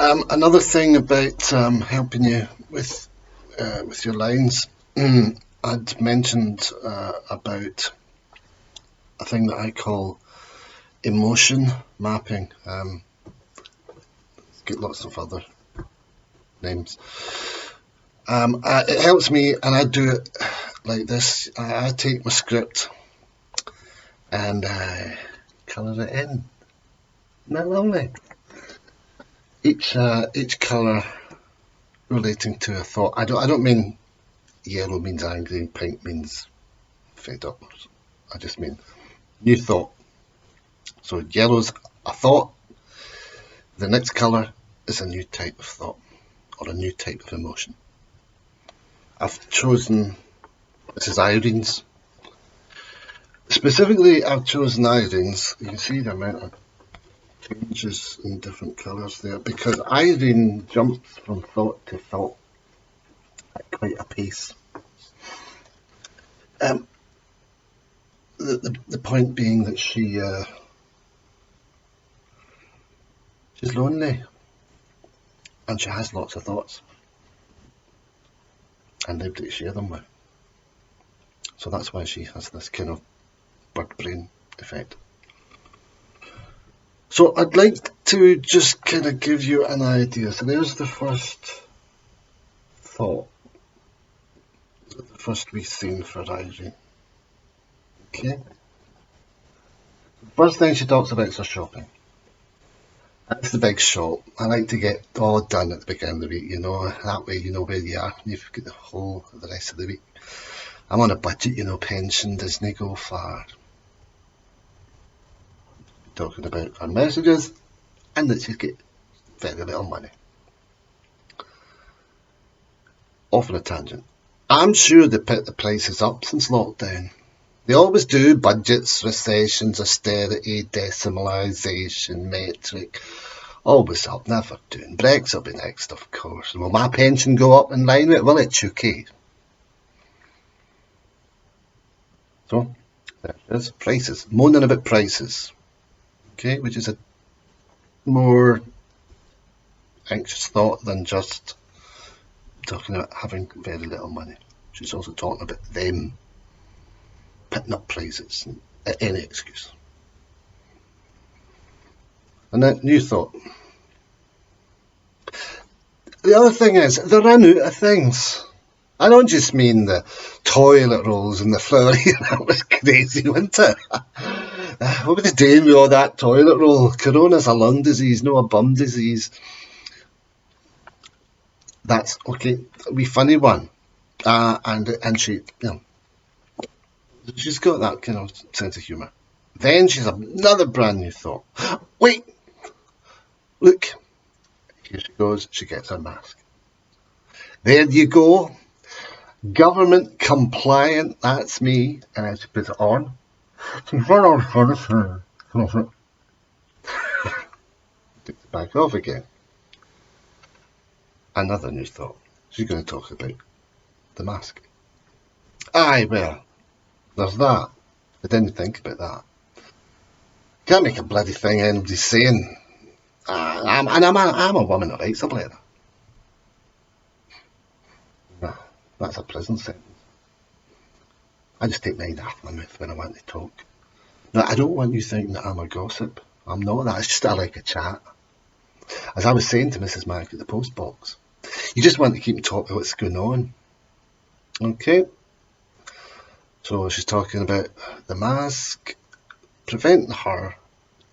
Another thing about helping you with your lines, I'd mentioned about a thing that I call emotion mapping. Get lots of other names. It helps me, and I do it like this. I take my script and I colour it in. Isn't that lovely? Each colour relating to a thought. I don't mean yellow means angry, pink means fed up. I just mean new thought. So yellow's a thought. The next colour is a new type of thought or a new type of emotion. I've chosen, this is Irene's. Specifically, I've chosen Irene's. You can see the amount of changes in different colours there because Irene jumps from thought to thought at quite a pace. The point being that she's lonely and she has lots of thoughts and nobody to share them with. So that's why she has this kind of bird brain effect. So I'd like to just kind of give you an idea. So there's the first thought, the first wee scene for Irene. Okay. First thing she talks about is her shopping. That's the big shop. I like to get all done at the beginning of the week, you know, that way you know where you are and you've got the whole of the rest of the week. I'm on a budget, you know, pension doesn't go far. Talking about her messages and that she's got very little money. Off on a tangent. I'm sure they put the prices up since lockdown. They always do. Budgets, recessions, austerity, decimalisation, metric. Always up, never doing. Brexit will be next, of course. Will my pension go up in line with it? Well, it's UK. So, there it is. Prices. Moaning about prices. Okay, which is a more anxious thought than just talking about having very little money. She's also talking about them putting up prices at any excuse. And then new thought. The other thing is, they run out of things. I don't just mean the toilet rolls and the flour. That was crazy, wasn't it? What were they doing with all that toilet roll? Corona's a lung disease, no a bum disease. That's okay. A wee funny one. And she, you know, she's got that kind of sense of humour. Then she's another brand new thought. Wait, look. Here she goes. She gets her mask. There you go. Government compliant. That's me. And she puts it on. Takes it back off again. Another new thought. She's going to talk about the mask. Aye, well, there's that. I didn't think about that. Can't make a bloody thing anybody's saying. I'm a woman of rights, I'll play that. Nah, that's a prison sentence. I just take mine off my mouth when I want to talk. Now, I don't want you thinking that I'm a gossip. I'm not that. It's just I like a chat. As I was saying to Mrs. Mac at the post box, you just want to keep talking about what's going on. Okay? So she's talking about the mask preventing her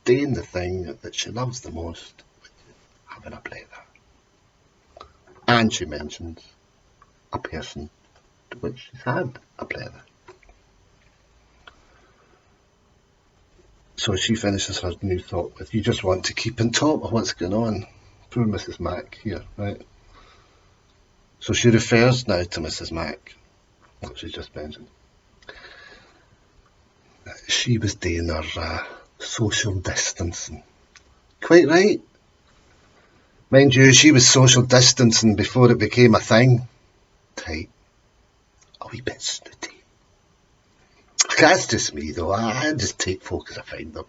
doing the thing that she loves the most, which is having a blather. And she mentions a person to which she's had a blather. So she finishes her new thought with, you just want to keep on top of what's going on. Poor Mrs. Mac here, right? So she refers now to Mrs. Mac, what she just mentioned. She was doing her social distancing. Quite right. Mind you, she was social distancing before it became a thing. Tight. A wee bit snooty. That's just me though. I just take folk as I find them.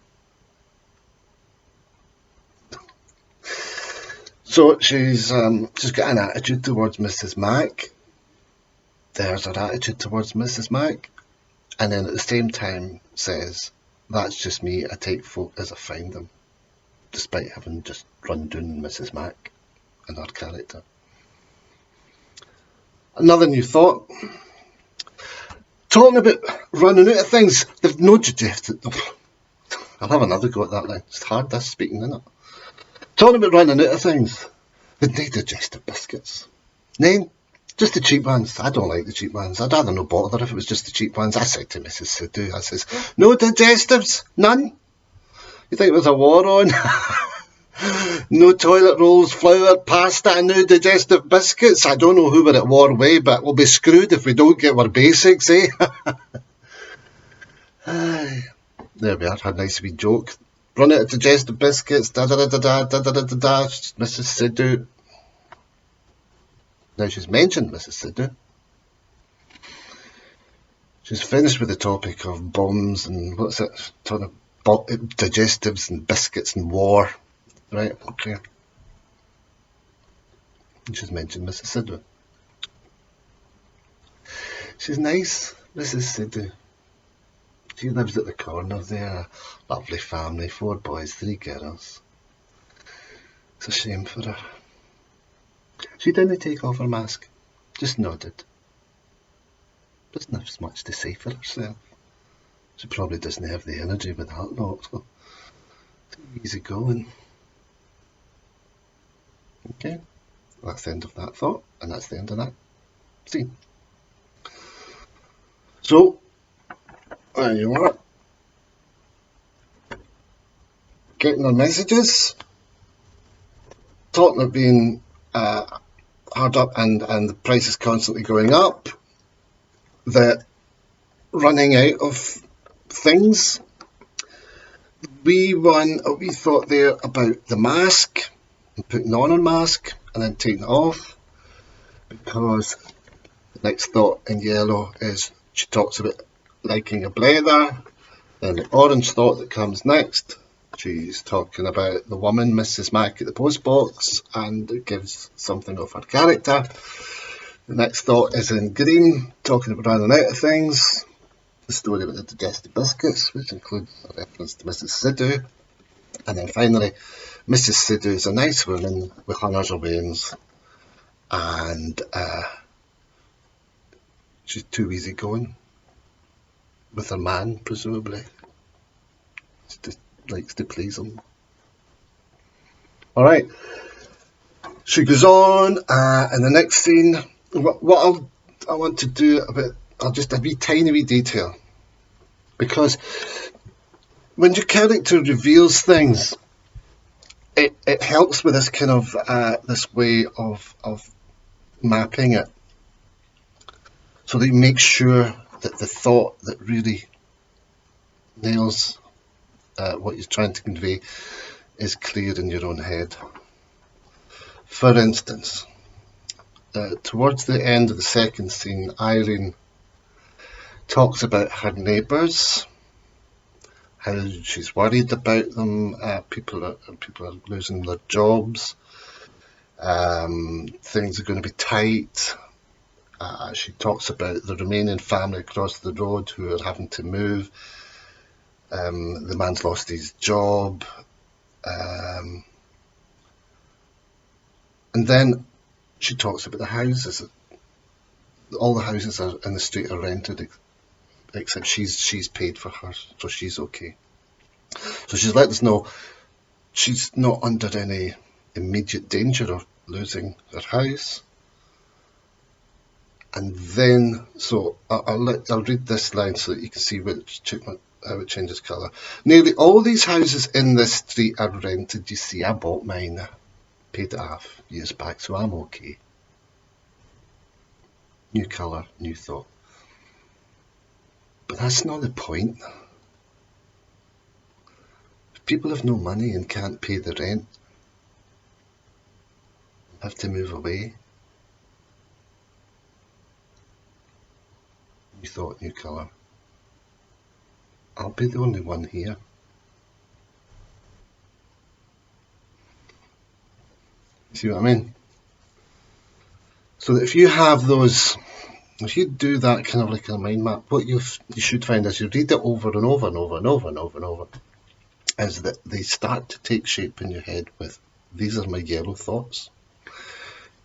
So she's got an attitude towards Mrs. Mac. There's her attitude towards Mrs. Mac. And then at the same time says, that's just me, I take folk as I find them. Despite having just run down Mrs. Mac and her character. Another new thought. Talking about running out of things, they've no digestive. I'll have another go at that line. It's hard, this speaking, isn't it? Talking about running out of things, they've no digestive biscuits. Name, just the cheap ones. I don't like the cheap ones. I'd rather no bother if it was just the cheap ones. I said to Mrs. Sidhu, I says, no digestives, none. You think there's a war on? No toilet rolls, flour, pasta, and no digestive biscuits. I don't know who we're at war with, but we'll be screwed if we don't get our basics, eh? There we are, a nice wee joke. Run out of digestive biscuits, da-da-da-da-da-da-da-da-da, Mrs. Sidhu. Now she's mentioned Mrs. Sidhu. She's finished with the topic of bombs and what's it, talking about digestives and biscuits and war. Right, okay. She's mentioned Mrs. Sidhu. She's nice, Mrs. Sidhu. She lives at the corner there. Lovely family, 4 boys, 3 girls. It's a shame for her. She didn't take off her mask, just nodded. Doesn't have much to say for herself. She probably doesn't have the energy with that lot. So easy going. Okay, that's the end of that thought, and that's the end of that scene. So, there you are. Getting our messages. Talking of being hard up and the price is constantly going up. The running out of things. We thought there about the mask. And putting on a mask and then taking it off, because the next thought in yellow is she talks about liking a blether. Then the orange thought that comes next, she's talking about the woman, Mrs. Mac, at the post box, and it gives something of her character. The next thought is in green, talking about running out of things, the story about the digestive biscuits, which includes a reference to Mrs. Sidhu. And then finally, Mrs. Sidhu is a nice woman with hundreds of veins, and she's too easy going with her man, presumably. She just likes to please him. Alright, she goes on, in the next scene, what I want to do I'll just a wee tiny wee detail, because when your character reveals things, it helps with this kind of this way of mapping it, so that you make sure that the thought that really nails what you're trying to convey is clear in your own head. For instance, towards the end of the second scene, Irene talks about her neighbours, how she's worried about them. People are losing their jobs. Things are going to be tight. She talks about the remaining family across the road who are having to move. The man's lost his job. And then she talks about the houses. All the houses in the street are rented, except she's paid for hers, so she's okay. So she's let us know she's not under any immediate danger of losing her house. And then, so I'll read this line so that you can see how it changes colour. Nearly all these houses in this street are rented. You see, I bought mine, paid it off years back, so I'm okay. New colour, new thought. But that's not the point. If people have no money and can't pay the rent, have to move away. New thought, new colour. I'll be the only one here. See what I mean? So that if you have those, if you do that kind of like a mind map, what you should find as you read it over and over and over and over and over and over, is that they start to take shape in your head with, these are my yellow thoughts.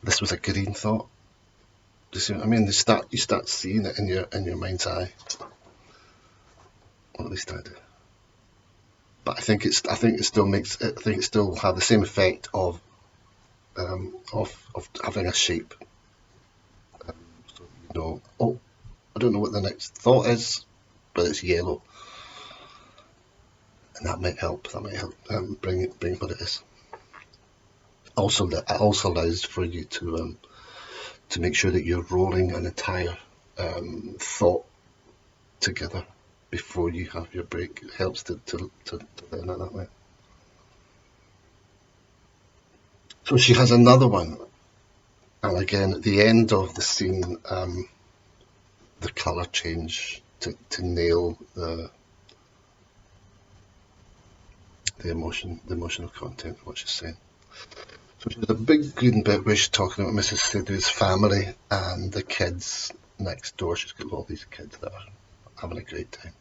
This was a green thought. Do you see what I mean? You start seeing it in your mind's eye. Or at least I do. But I think it still have the same effect of having a shape. So you know, oh, I don't know what the next thought is, but it's yellow, and that might help. That might help bring what it is. Also, it also allows for you to make sure that you're rolling an entire thought together before you have your break. It helps to learn it that way. So she has another one, and again at the end of the scene, the colour change to nail the emotional content of what she's saying. So there's a big green bit where she's talking about Mrs. Sidhu's family and the kids next door. She's got all these kids that are having a great time.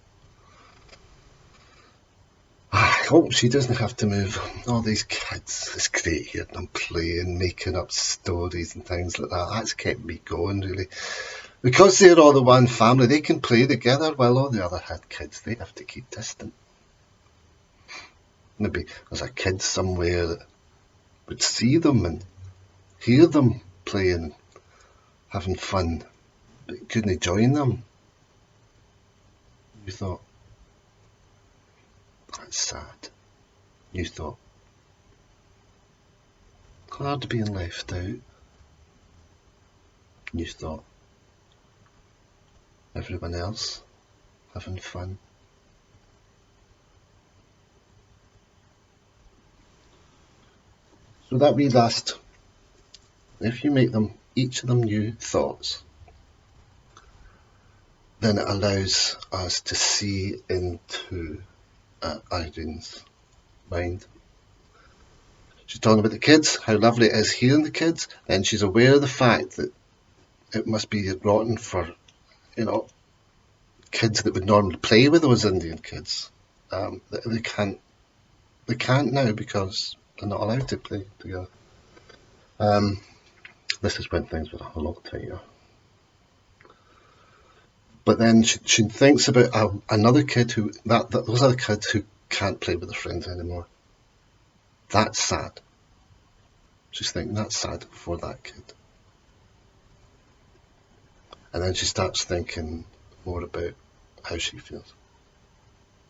I hope she doesn't have to move all these kids. It's great hearing them playing, making up stories and things like that. That's kept me going, really. Because they're all the one family, they can play together, while all the other had kids, they have to keep distant. Maybe there's a kid somewhere that would see them and hear them playing, having fun, but couldn't join them. You thought, that's sad. You thought, hard being left out. You thought, everyone else having fun. So that wee last, if you make them, each of them new thoughts, then it allows us to see into Irene's mind. She's talking about the kids, how lovely it is hearing the kids, and she's aware of the fact that it must be rotten for, kids that would normally play with those Indian kids. They can't now because they're not allowed to play together. This is when things were a lot tighter. But then she thinks about another kid those other kids who can't play with their friends anymore. That's sad. She's thinking that's sad for that kid. And then she starts thinking more about how she feels.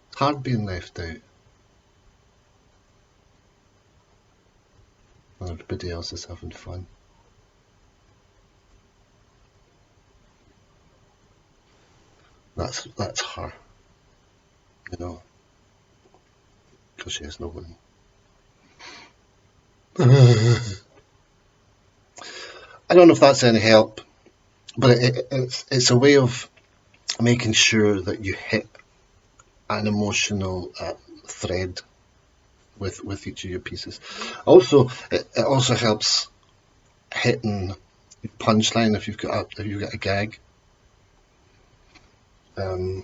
It's hard being left out when everybody else is having fun. That's her, because she has no one. I don't know if that's any help, but it's a way of making sure that you hit an emotional thread with each of your pieces. Also, it also helps hitting punchline if you've got a gag. You know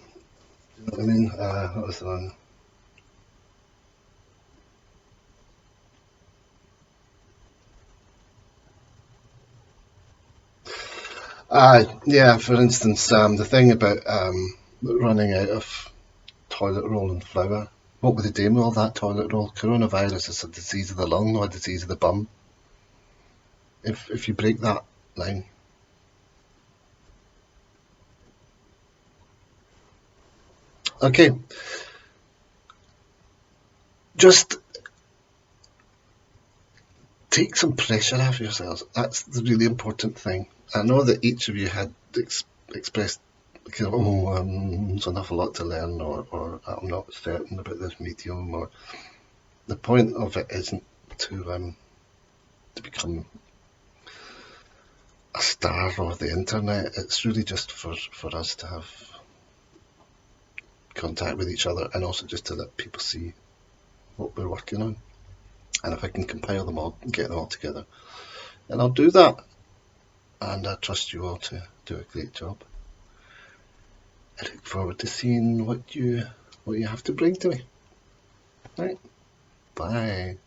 what I mean? What was the one? Yeah, for instance, the thing about running out of toilet roll and flour. What would they do with all that toilet roll? Coronavirus is a disease of the lung, not a disease of the bum. If you break that line. Okay. Just take some pressure off yourselves. That's the really important thing. I know that each of you had expressed, there's an awful lot to learn, or I'm not certain about this medium, or the point of it isn't to become a star of the internet. It's really just for us to have contact with each other, and also just to let people see what we're working on. And if I can compile them all and get them all together, then I'll do that. And I trust you all to do a great job. I look forward to seeing what you have to bring to me. Right. Bye.